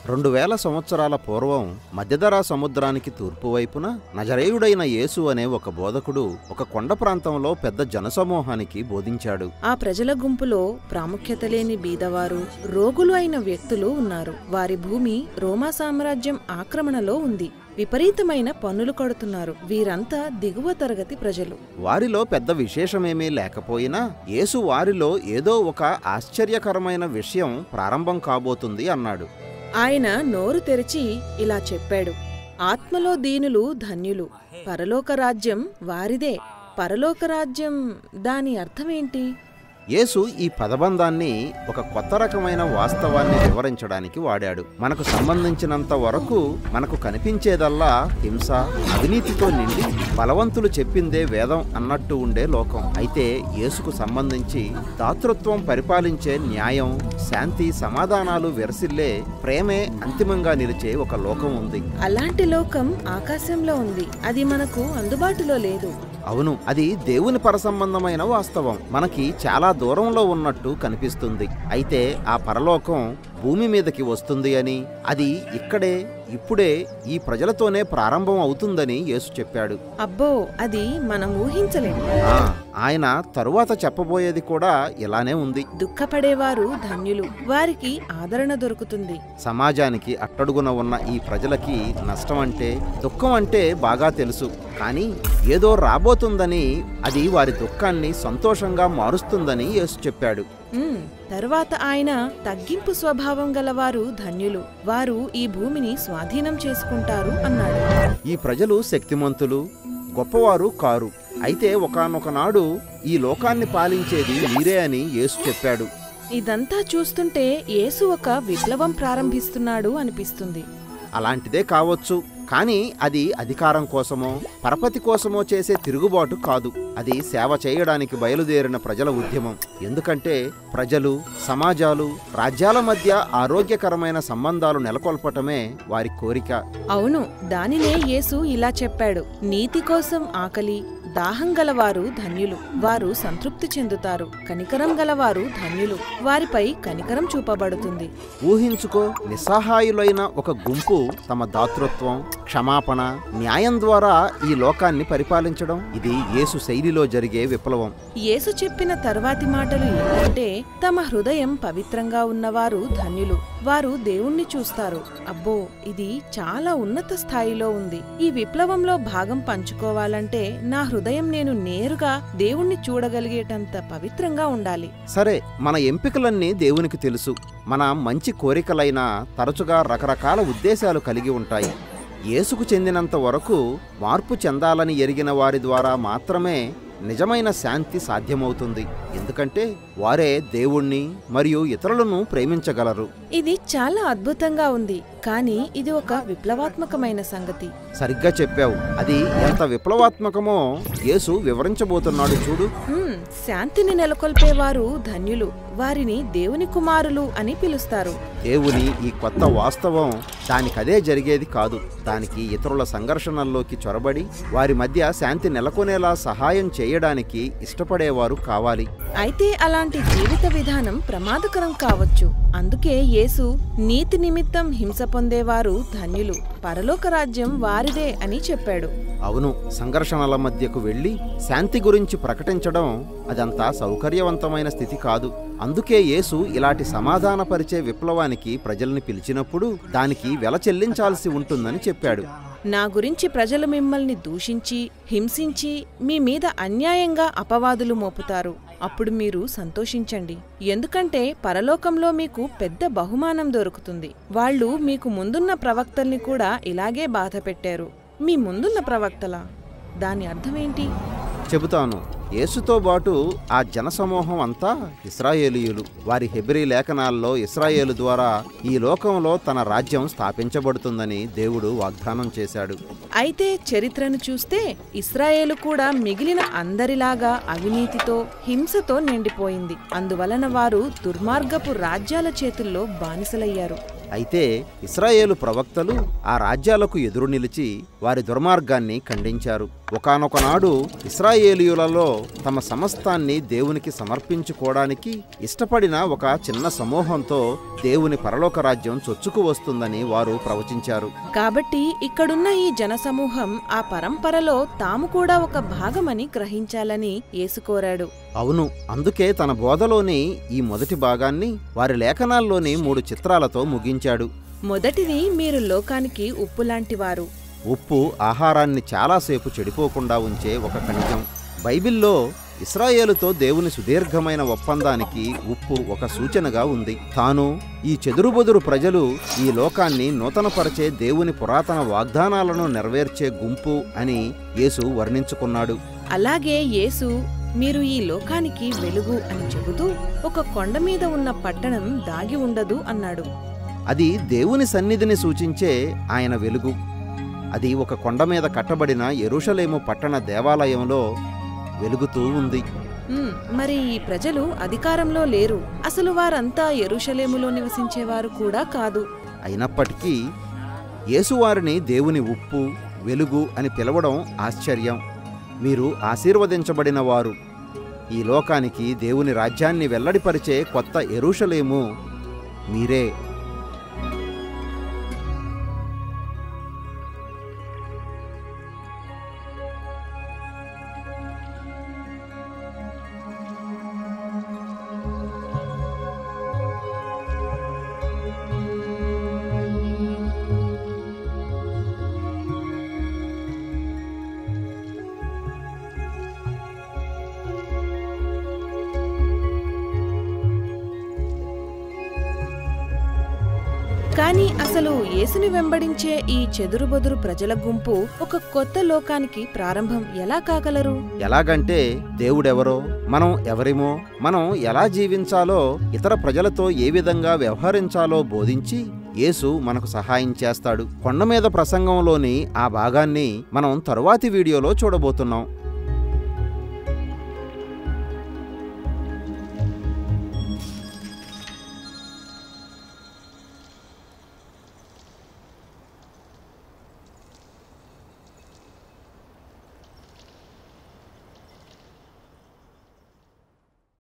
2000 సంవత్సరాల పూర్వం మధ్యధరా సముద్రానికి తూర్పు వైపున నజరేయుడైన యేసు అనే ఒక బోధకుడు ఒక కొండ ప్రాంతంలో పెద్ద జనసమూహానికి బోధించాడు. ఆ ప్రజల గుంపులో ప్రాముఖ్యత లేని బీదవారు, రోగులు అయిన వ్యక్తులు ఉన్నారు. వారి భూమి రోమా సామ్రాజ్యం ఆక్రమణలో ఉంది. విపరీతమైన పన్నులు కడుతున్నారు. వీరంతా దిగువ తరగతి ప్రజలు. వారిలో పెద్ద విశేషమేమీ లేకపోయినా యేసు వారిలో ఏదో ఒక ఆశ్చర్యకరమైన విషయం ప్రారంభం కాబోతుంది అన్నాడు. ఆయన నోరు తెరిచి ఇలా చెప్పాడు, ఆత్మలో దీనులు ధన్యులు, పరలోక రాజ్యం వారిదే. పరలోక రాజ్యం దాని అర్థమేంటి? యేసు ఈ పదబంధాన్ని ఒక కొత్త రకమైన వాస్తవాన్ని వివరించడానికి వాడాడు. మనకు సంబంధించినంత వరకు మనకు కనిపించేదల్లా హింస, అవినీతితో నిండి బలవంతులు చెప్పిందే వేదం అన్నట్టు ఉండే లోకం. అయితే యేసుకు సంబంధించి దాతృత్వం పరిపాలించే న్యాయం, శాంతి, సమాధానాలు వెరసిల్లే ప్రేమే అంతిమంగా నిలిచే ఒక లోకం ఉంది. అలాంటి లోకం ఆకాశంలో ఉంది. అది మనకు అందుబాటులో లేదు. అవును, అది దేవుని పరసంబంధమైన వాస్తవం. మనకి చాలా దూరంలో ఉన్నట్టు కనిపిస్తుంది. అయితే ఆ పరలోకం భూమి మీదకి వస్తుంది అని, అది ఇక్కడే ఇప్పుడే ఈ ప్రజలతోనే ప్రారంభం అవుతుందని యేసు చెప్పాడు. అబ్బో, అది మనం ఊహించలేము. ఆయన తరువాత చెప్పబోయేది కూడా ఇలానే ఉంది. దుఃఖపడేవారు ధన్యులు, వారికి ఆదరణ దొరుకుతుంది. సమాజానికి అట్టడుగున ఉన్న ఈ ప్రజలకి నష్టం అంటే, దుఃఖం అంటే బాగా తెలుసు. కానీ ఏదో రాబోతుందని, అది వారి దుఃఖాన్ని సంతోషంగా మారుస్తుందని యేసు చెప్పాడు. తరువాత ఆయన తగ్గింపు స్వభావం గలవారు ధన్యులు, వారు ఈ భూమిని స్వాధీనం చేసుకుంటారు అన్నాడు. ఈ ప్రజలు శక్తిమంతులు, గొప్పవారు కారు. అయితే ఒకానొక నాడు ఈ లోకాన్ని పాలించేది మీరే అని యేసు చెప్పాడు. ఇదంతా చూస్తుంటే యేసు ఒక విప్లవం ప్రారంభిస్తున్నాడు అనిపిస్తుంది. అలాంటిదే కావచ్చు, కానీ అది అధికారం కోసమో పరపతి కోసమో చేసే తిరుగుబాటు కాదు. అది సేవ చేయడానికి బయలుదేరిన ప్రజల ఉద్యమం. ఎందుకంటే ప్రజలు, సమాజాలు, రాజ్యాల మధ్య ఆరోగ్యకరమైన సంబంధాలు నెలకొల్పటమే వారి కోరిక. అవును, దానినే యేసు ఇలా చెప్పాడు, నీతి కోసం ఆకలి, దాహం గలవారు ధన్యులు, వారు సంతృప్తి చెందుతారు. కనికరం గలవారు ధన్యులు, వారిపై కనికరం చూపబడుతుంది. ఊహించుకో, నిస్సహాయులైన ఒక గుంపు తమ దాతృత్వం, క్షమాపణ, న్యాయం ద్వారా ఈ లోకాన్ని పరిపాలించడం. ఇది యేసు శైలిలో జరిగే విప్లవం. యేసు చెప్పిన తర్వాతి మాటలు ఏంటంటే, తమ హృదయం పవిత్రంగా ఉన్నవారు ధన్యులు, వారు దేవుణ్ణి చూస్తారు. అబ్బో, ఇది చాలా ఉన్నత స్థాయిలో ఉంది. ఈ విప్లవంలో భాగం పంచుకోవాలంటే నా హృదయం నేను నేరుగా దేవుణ్ణి చూడగలిగేటంత పవిత్రంగా ఉండాలి. సరే, మన ఎంపికలన్నీ దేవునికి తెలుసు. మన మంచి కోరికలైనా తరచుగా రకరకాల ఉద్దేశాలు కలిగి ఉంటాయి. యేసుకు చెందినంత వరకు మార్పు చెందాలని ఎరిగిన వారి ద్వారా మాత్రమే నిజమైన శాంతి సాధ్యమవుతుంది. ఎందుకంటే వారే దేవుణ్ణి మరియు ఇతరులను ప్రేమించగలరు. ఇది చాలా అద్భుతంగా ఉంది, కానీ ఇది ఒక విప్లవాత్మకమైన సంగతి. సరిగ్గా చెప్పావు. అది ఎంత విప్లవాత్మకమో యేసు వివరించబోతున్నాడు చూడు. శాంతిని నెలకొల్పేవారు ధన్యులు, వారిని దేవుని కుమారులు అని పిలుస్తారు. దేవుని ఈ కొత్త వాస్తవం దానికదే జరిగేది కాదు. దానికి ఇతరుల సంఘర్షణల్లోకి చొరబడి వారి మధ్య శాంతి నెలకొనేలా సహాయం చేయడానికి ఇష్టపడేవారు కావాలి. అయితే అలాంటి జీవిత విధానం ప్రమాదకరం కావచ్చు. అందుకే యేసు నీతి నిమిత్తం హింస పొందేవారు ధన్యులు, పరలోక రాజ్యం వారిదే అని చెప్పాడు. అవును, సంఘర్షణల మధ్యకు వెళ్లి శాంతి గురించి ప్రకటించడం అదంతా సౌకర్యవంతమైన స్థితి కాదు. అందుకే యేసు ఇలాంటి సమాధానపరిచే విప్లవానికి ప్రజల్ని పిలిచినప్పుడు దానికి వెల చెల్లించాల్సి ఉంటుందని చెప్పాడు. నా గురించి ప్రజలు మిమ్మల్ని దూషించి, హింసించి, మీ మీద అన్యాయంగా అపవాదులు మోపుతారు. అప్పుడు మీరు సంతోషించండి, ఎందుకంటే పరలోకంలో మీకు పెద్ద బహుమానం దొరుకుతుంది. వాళ్ళు మీకు ముందున్న ప్రవక్తల్ని కూడా ఇలాగే బాధ పెట్టారు. మీ ముందున్న ప్రవక్తలా? దాని అర్థమేంటి? చెబుతాను. యేసుతో పాటు ఆ జనసమూహం అంతా ఇశ్రాయేలీయులు. వారి హెబ్రీ లేఖనాల్లో ఇశ్రాయేలు ద్వారా ఈ లోకంలో తన రాజ్యం స్థాపించబడుతుందని దేవుడు వాగ్దానం చేశాడు. అయితే చరిత్రను చూస్తే ఇశ్రాయేలు కూడా మిగిలిన అందరిలాగా అవినీతితో, హింసతో నిండిపోయింది. అందువలన వారు దుర్మార్గపు రాజ్యాల చేతుల్లో బానిసలయ్యారు. అయితే ఇశ్రాయేలు ప్రవక్తలు ఆ రాజ్యాలకు ఎదురు నిలిచి వారి దుర్మార్గాన్ని ఖండించారు. ఒకానొకనాడు ఇశ్రాయేలీయులలో తమ సమస్తాన్ని దేవునికి సమర్పించుకోవడానికి ఇష్టపడిన ఒక చిన్న సమూహంతో దేవుని పరలోక రాజ్యం చొచ్చుకు వస్తుందని వారు ప్రవచించారు. కాబట్టి ఇక్కడున్న ఈ జనసమూహం ఆ పరంపరలో తాము కూడా ఒక భాగమని గ్రహించాలని యేసు కోరాడు. అవును, అందుకే తన బోధలోని ఈ మొదటి భాగాన్ని వారి లేఖనాల్లోని 3 చిత్రాలతో ముగించాడు. మొదటిది, మీరు లోకానికి ఉప్పులాంటివారు. ఉప్పు ఆహారాన్ని చాలాసేపు చెడిపోకుండా ఉంచే ఒక ఖనిజం. బైబిల్లో ఇశ్రాయేలుతో దేవుని సుదీర్ఘమైన ఒప్పందానికి ఉప్పు ఒక సూచనగా ఉంది. తాను, ఈ చెదురుబొదురు ప్రజలు ఈ లోకాన్ని నూతనపరచే దేవుని పురాతన వాగ్దానాలను నెరవేర్చే గుంపు అని యేసు వర్ణించుకున్నాడు. అలాగే యేసు, మీరు ఈ లోకానికి వెలుగు అని చెబుతూ ఒక కొండ మీద ఉన్న పట్టణం దాగి ఉండదు అన్నాడు. అది దేవుని సన్నిధిని సూచించే ఆయన వెలుగు. అది ఒక కొండ మీద కట్టబడిన యెరూషలేము పట్టణ దేవాలయంలో వెలుగుతూ ఉంది. మరి ఈ ప్రజలు అధికారంలో లేరు. అసలు వారంతా యెరూషలేములో నివసించేవారు కూడా కాదు. అయినప్పటికీ యేసువారిని దేవుని ఉప్పు, వెలుగు అని పిలవడం ఆశ్చర్యం. మీరు ఆశీర్వదించబడిన వారు. ఈ లోకానికి దేవుని రాజ్యాన్ని వెల్లడిపరిచే కొత్త యెరూషలేము మీరే. కానీ అసలు యేసుని వెంబడించే ఈ చెదురుబొదురు ప్రజల గుంపు ఒక కొత్త లోకానికి ప్రారంభం ఎలా కాగలరు? ఎలాగంటే, దేవుడెవరో, మనం ఎవరిమో, మనం ఎలా జీవించాలో, ఇతర ప్రజలతో ఏ విధంగా వ్యవహరించాలో బోధించి యేసు మనకు సహాయం చేస్తాడు. కొండ మీద ప్రసంగంలోని ఆ భాగాన్ని మనం తరువాతి వీడియోలో చూడబోతున్నాం.